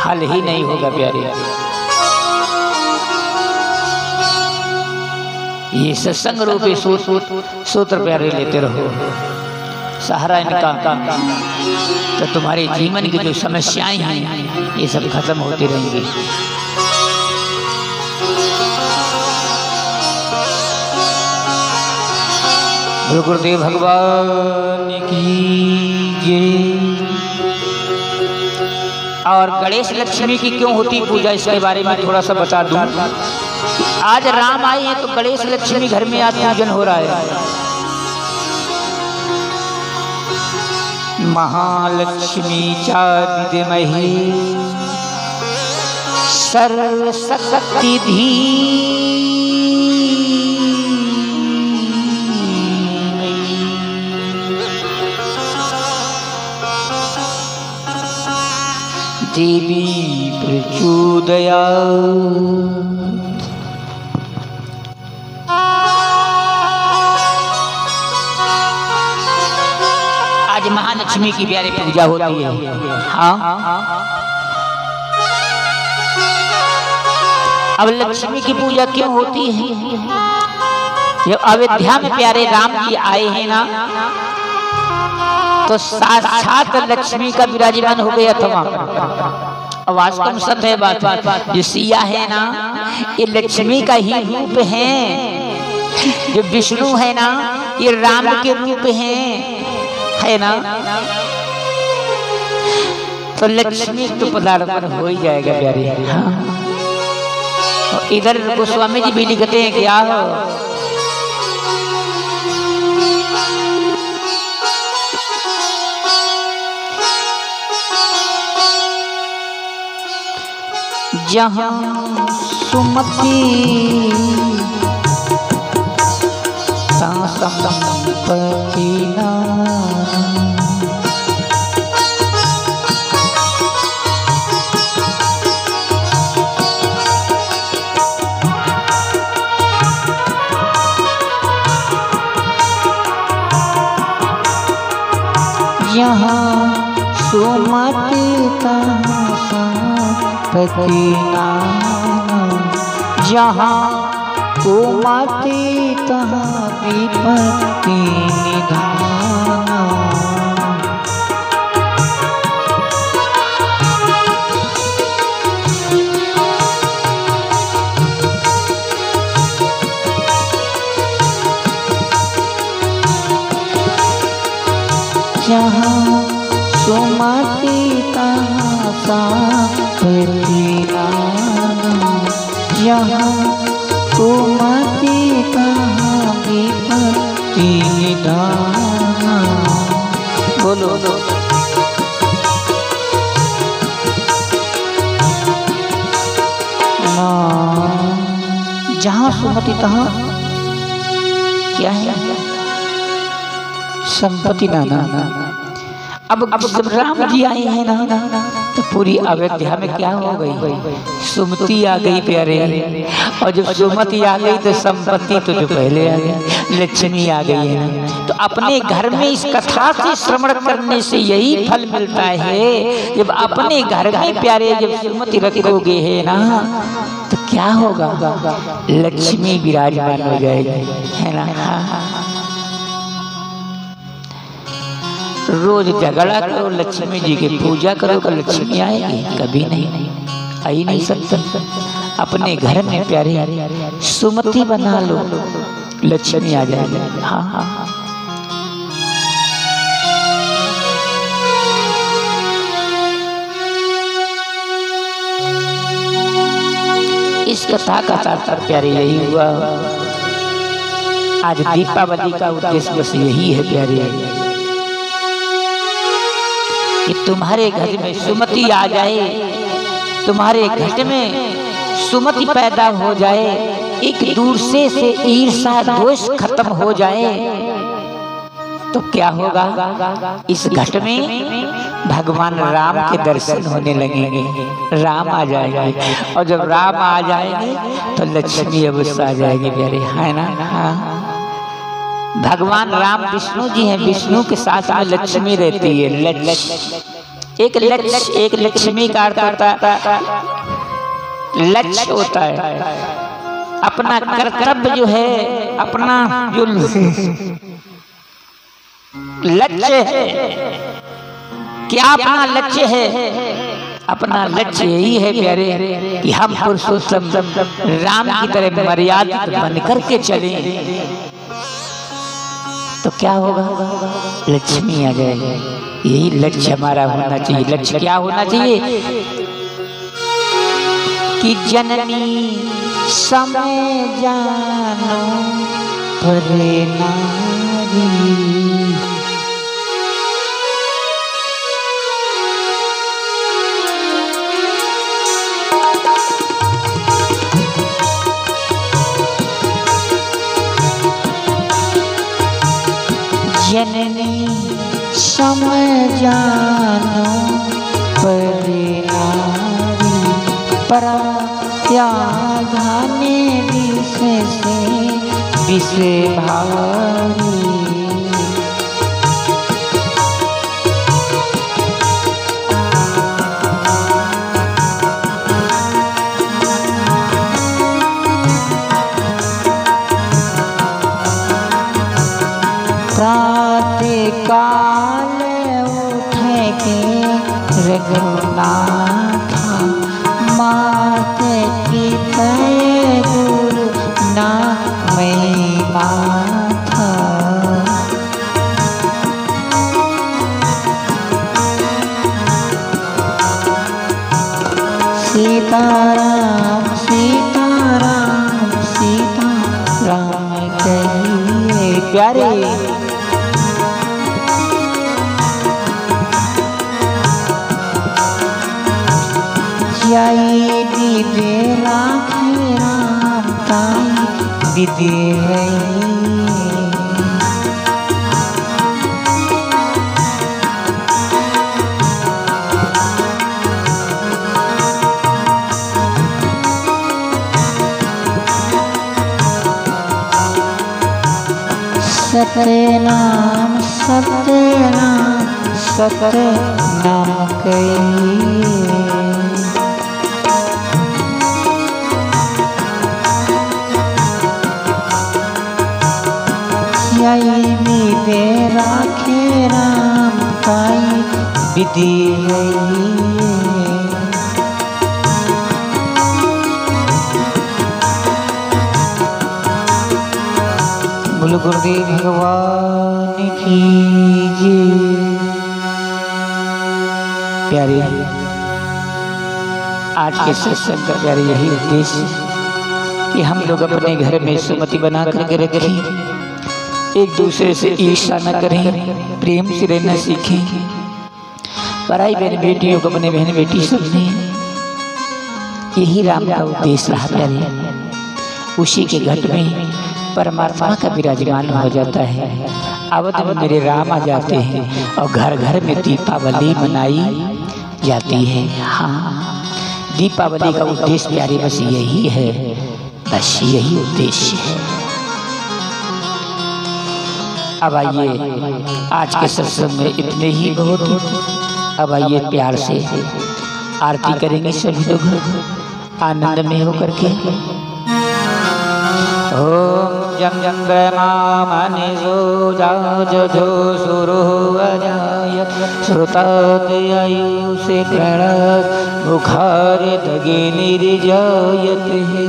हल ही नहीं होगा प्यारे। ये सत्संग रूपी सूत्र प्यारे लेते रहो, सहारा इनका, तो तुम्हारे जीवन की जो समस्याएं हैं ये सब खत्म होती रहेंगी। गुरुदेव भगवान की जय। और गणेश लक्ष्मी की क्यों होती पूजा, इसके बारे में थोड़ा सा बता दूं। आज राम आए हैं तो गणेश लक्ष्मी घर में आज पूजन हो रहा है। महालक्ष्मी चा विद्महे सरस्वती धीमहि देवी प्रचोदयात्। आज महालक्ष्मी की प्यारी पूजा होती है। हाँ, अब लक्ष्मी की पूजा क्यों होती है? जब अयोध्या में प्यारे राम जी आए हैं ना, तो साक्षात लक्ष्मी का विराजमान हो गया था वहाँ। वास्तव में सत्य है बात। जो सिया है ना, ये लक्ष्मी का ही रूप है। जो विष्णु है ना, ये राम के रूप है ना। तो लक्ष्मी तो पदार्पण हो ही जाएगा प्यारे। हाँ। इधर गोस्वामी जी भी लिखते हैं क्या हो, जहाँ सुमति संपत्ति ना, यहाँ सुमति संपत्ति ना, जहाँ कुमति तहाँ विपत्ति निधाना। जहाँ सुमति तहाँ संपत्ति नाना, जहाँ कुमति तहाँ विपत्ति की निधाना। बोलो ना, जहाँ सुमति तहाँ क्या है संपत्ति नाना। अब जब राम जी आए हैं ना तो पूरी अयोध्या में क्या हो गई, सुमति आ गई प्यारे। और जब सुमति आ गई तो संपत्ति तो जो पहले आ गई, लक्ष्मी आ गई है ना। तो अपने घर में इस कथा से श्रवण करने से यही फल मिलता है। जब अपने घर में प्यारे जब सुमति रखोगे है ना तो क्या होगा, लक्ष्मी विराजमान हो जाएगी, है ना। रोज झगड़ा करो, लक्ष्मी जी की पूजा करो तो लक्ष्मी आएगी, कभी नहीं, आ ही नहीं सकता। अपने घर में प्यारे सुमति बना लो, लक्ष्मी आ जाएगी। हाँ हाँ, इस कथा का तात्पर्य प्यारे यही हुआ। आज दीपावली का उद्देश्य बस यही है प्यारे कि तुम्हारे घर में सुमति आ जाए, तुम्हारे घर में सुमति पैदा हो जाए, एक दूसरे से ईर्ष्या द्वेष खत्म हो जाए तो क्या होगा, इस घट में भगवान राम के दर्शन होने लगेंगे, राम आ जाएंगे। और जब राम आ जाएंगे तो लक्ष्मी अवश्य आ जाएगी प्यारे, है ना। हाँ, भगवान राम विष्णु जी हैं, विष्णु के साथ में लक्ष्मी रहती है। एक लक्ष्मी का अर्थ होता है, लक्ष्य होता है अपना कर्तव्य जो है, अपना जो लक्ष्य है। क्या अपना लक्ष्य है? अपना लक्ष्य यही है प्यारे कि हम पुरुषोत्तम राम की तरह मर्यादित बन करके चलें तो क्या होगा, लक्ष्मी आ जाएगी। यही लक्ष्य हमारा होना चाहिए। लक्ष्य क्या होना चाहिए कि जननी समय जानो परे नारी, जननी समय जानो परे नारी, परा त्यागाने विषय से विषय भारी। काल उठे के रघुनाथ, मात की तय गुरु ना मैं माथा। सीताराम सीताराम सीताराम कहिए प्यारे। जाई विदे राखे राम ताई विदे है। सत्यनाम सत्यनाम सत्यनाम कहिए। विदे राखे राम ताई विधि है। बोलो गुरुदेव भगवान की जय। प्यारे आज के सत्संग का प्यारे यही उद्देश्य कि हम लोग अपने घर में सुमति बना करके रखें, एक दूसरे से ईर्ष्या न करें, प्रेम से रहना सीखें। पराई बहन बेटियों को अपने बहन बेटी समझें। यही राम का उद्देश्य रहा प्यारे। उसी के घट में परमात्मा का विराजमान हो जाता है। अवध में मेरे राम आ जाते हैं और घर घर में दीपावली मनाई जाती है। हाँ, दीपावली का उद्देश्य प्यारे बस यही है, बस यही उद्देश्य है। अब आइए, आज के सत्संग में इतने ही बहुत। अब आइए प्यार से आरती करेंगे सभी लोग आनंद में होकर के। ओम जम जम ग्रमामनिजो जो सुरो अजायत श्रुतादयायु से प्रणत मुखार दगे निर्जायत है।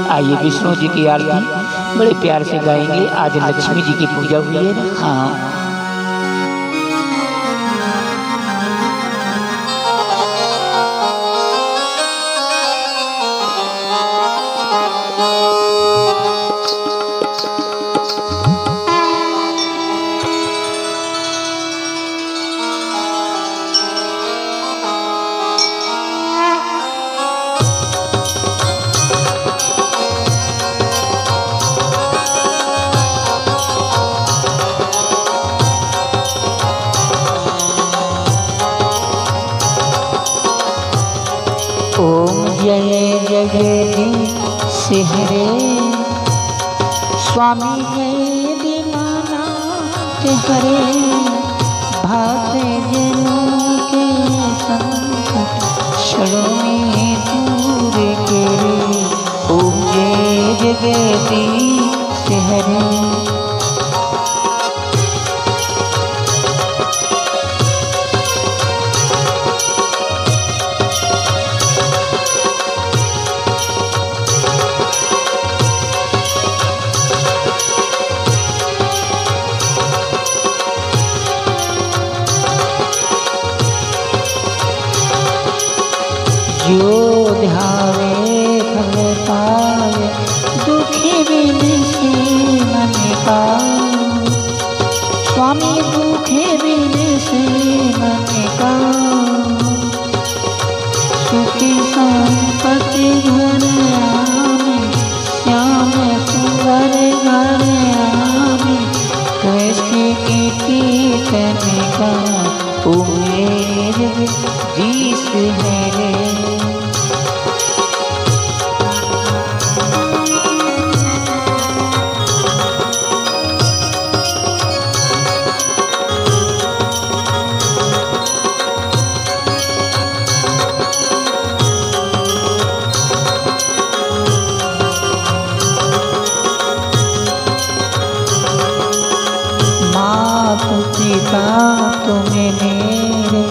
आइए विष्णु जी की आरती बड़े प्यार से गाएंगे। आज लक्ष्मी जी की पूजा हुई है ना। हाँ, जय जगदीश हरे स्वामी जय दीनानाथ हरे। भाते जनों के संकट क्षणों में दूर करे। ओम जय जगदीश हरे। जो ध्यावे फल पावे दुखी बिन से मन का। स्वामी दुखी बिन से मन का। सुखी संपत्ति घर आवे श्याम सुंदर घर आवे। कैसे कीर्तन का उमेर जिस है। पिता तुम्हें मेरे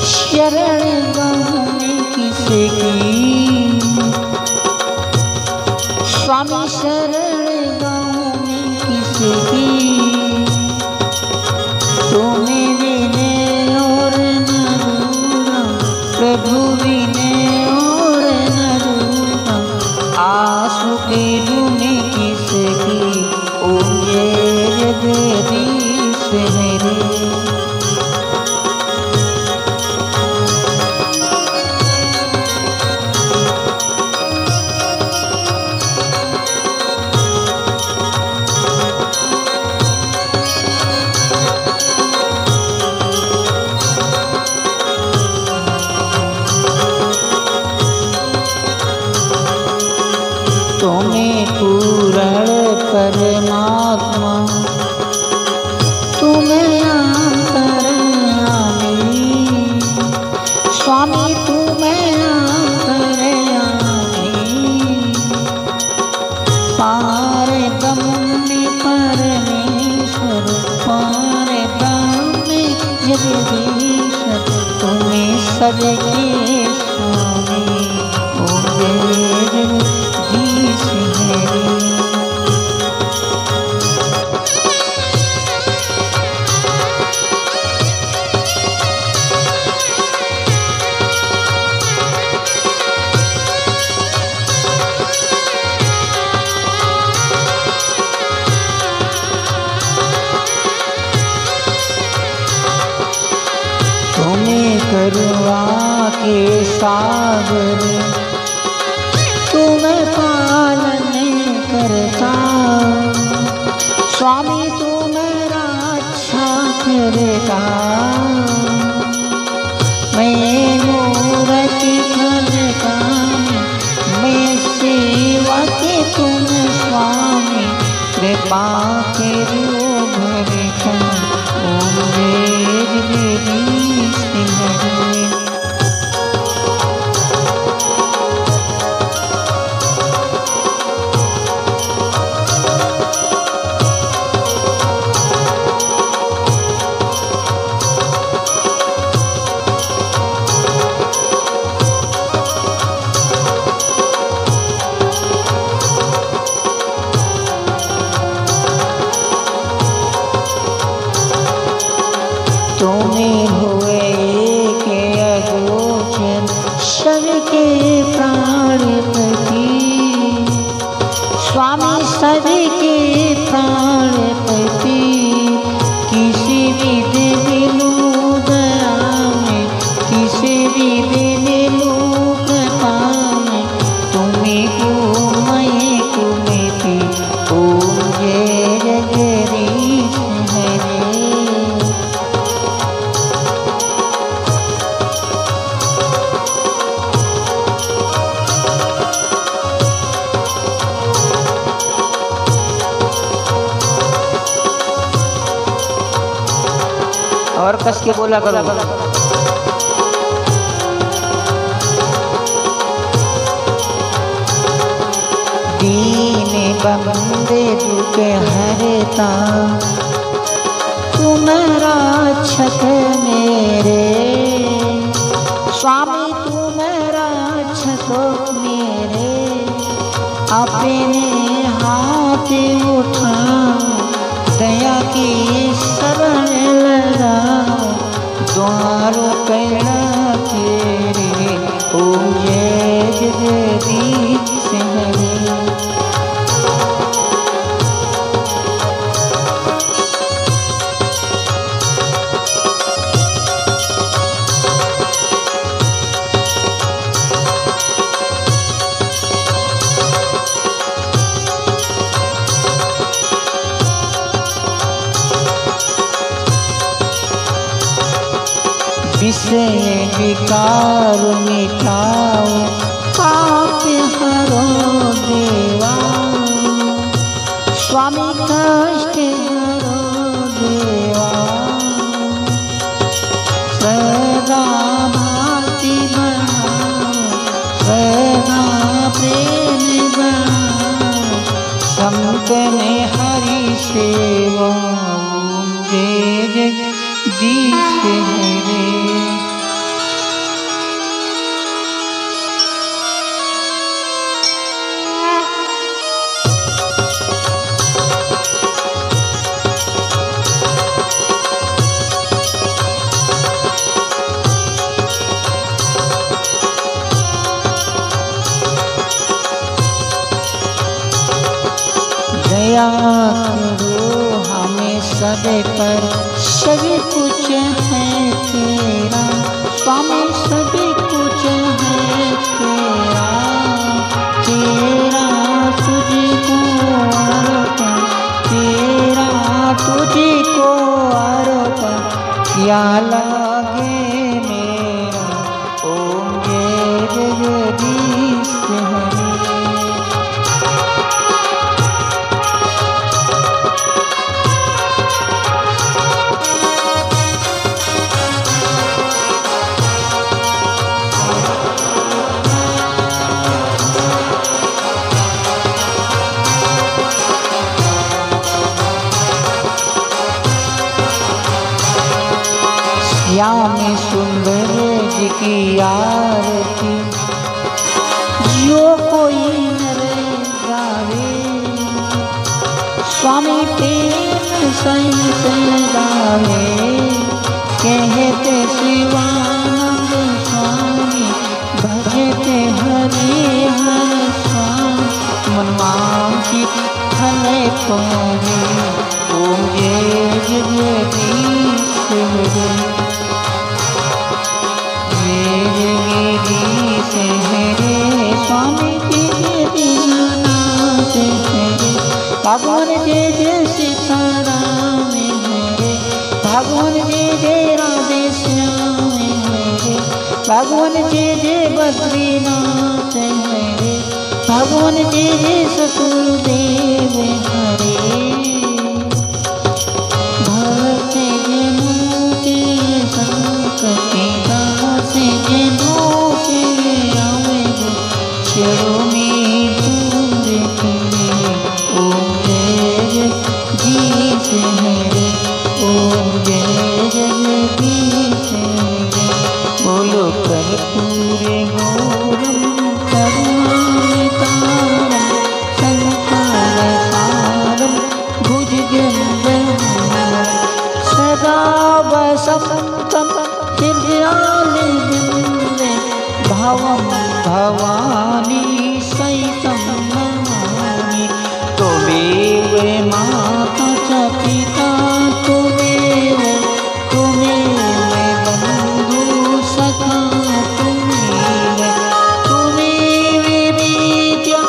शरण गाँव में किसे की। स्वामी शरण गाँव में किसे की। तुम्हें विनय और न रूरा प्रभु विनय और न रूरा। आंसू के डूने किसे की। ओम जय जगदीश हरे। तुम्हें पूर्ण परमात्मा तुम्हें अंतर्यामी। स्वामी तुम्हें अंतर्यामी। पारब्रह्म में परमेश्वर पारब्रह्म में जगदीश्वर तुम्हें सबके स्वामी। ओम जय जगदीश हरे। करुणा के सागर तुम्हें पालन करता। स्वामी तू मेरा अच्छा करता। मैं मूर्ति खलता मैं सेवा के तुम स्वामी कृपा करो भरता। ओम वेद वेदी सिंह तुम्हें हुए के अगोचर सबके प्राणपति। स्वामी सबके प्राणपति किसी भी दिन लूँ दया में किसी भी दिन लूँ कृपा में तुम्हें को मैं तुम्हें थी। ओम जय जगदीश हरे। और कस के बोला करो। दीन बंदे दुख हरता तुम्हारा छत मेरे। स्वामी तुम्हारा छत मेरे अपने हाथ उठा दया की शरण लगा। द्वारों कैला तेरे ओम जय जगदीश हरे। विषय विकार मिटाओ पाप हरो देवा। स्वामी कष्ट हरो देवा। सदा भक्ति बढ़ाओ सदा प्रेम बढ़ाओ संत ने हरि सेवा। ओम जय जगदीश हरे। दया करो हमें सब पर सब कुछ है तेरा। स्वामी सब कुछ है तेरा। तेरा तुझको अर्पण तेरा तुझको अर्पण क्या लागे मेरा। ओम जय जगदीश हरे। श्याम सुंदर जी की आरती जो कोई नर गावे। स्वामी प्रेम सहित गावे कहते शिवानंद स्वामी भजते हरि हर स्वामी मनवांचित फल पावे। ओम जय जगदीश हरे। जय जय सीताराम हरे, भगवान जय जय राधे श्याम हरे, भगवान जय जय बद्रीनाथ हरे, भगवान जय जय सतगुरुदेव हरे। भक्त जनों के संकट से जनों के आवे चरणों में दूर करे। ओम जय जगदीश हरे, ओम जय जगदीश हरे। बोलो कर्पूरे गौरम करुणावतारम संसारसारम भुजगेन्द्रहारम सदा वसन्तं हृदयारविन्दे भवं भवानी सहितं नमामि। त्वमेव माता च पिता त्वमेव बन्धु सखा त्वमेव विद्या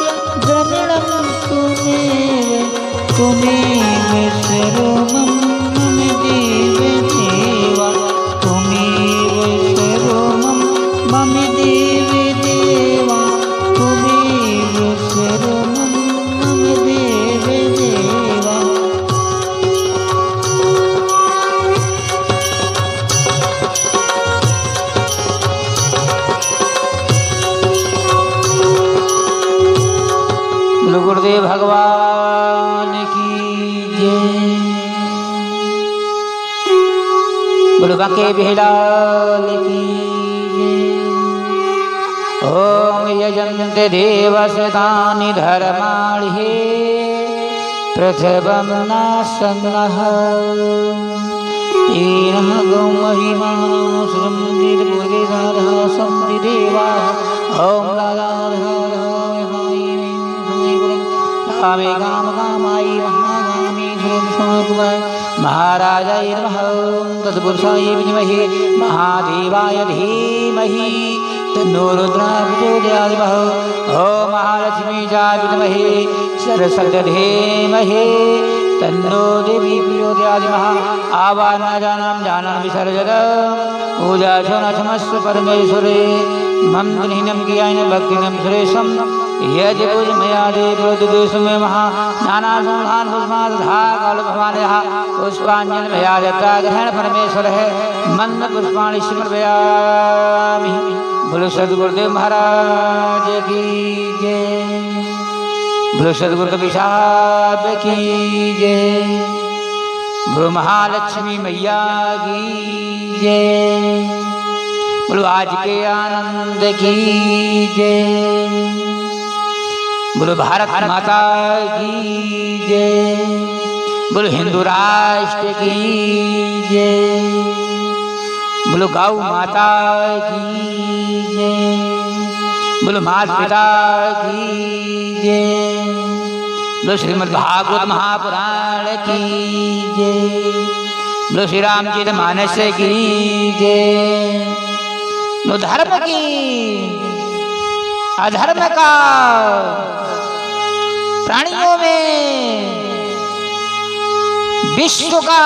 द्रविणं त्वमेव सर्वं मम देव देवा त्वमेव सर्वं मम देव देवा त्वमेव सर्वं मम देव देवा। बोलो गुरुदेव भगवान की जय। बोलो बांके बिहारी की जय। ओम यजन्ते देवसतानि धर्माणि पृथ्वं नासन्नः तेन गौ महिमा श्रृंगिर्भुगिधारः संविदेवा। ओम कामे काम कामाय महागामी महाराजाय नमः। तत्पुरुषाय विद्महे महादेवाय धीमहि तन्नो रुद्रः प्रचोदयात्। ओम महालक्ष्मी जाय विद्महे सरस्वती धीमहि तन्नो देवी प्रचोदयात्। आवाहनं जानन् विसर्जत पूजा क्षमस्व परमेश्वरे मंत्रहीनं ज्ञान भक्तिनं सुरेशं यज पूजमया देवदेश में महा नाना संहान पुष्पाधा काल भवान पुष्पांजलि भया दत्ता ग्रहण परमेश्वर है मंद पुष्पाणि समर्पयामि। बोलो सद्गुरुदेव महाराज की जय। बोलो सद्गुरु कबीर साहब की जय। बोलो महालक्ष्मी मैया की जय। बोलो आज के आनंद की जय। बोलो भारत माता की जय। बोलो हिंदू राष्ट्र की जय। बोलो गौ माता की जय। बोलो माता पिता की जय। बोलो श्रीमद् भागवत महापुराण की जय। बोलो श्री रामचरित मानस की जय। बोलो धर्म की अधर्म का प्राणियों में विश्व का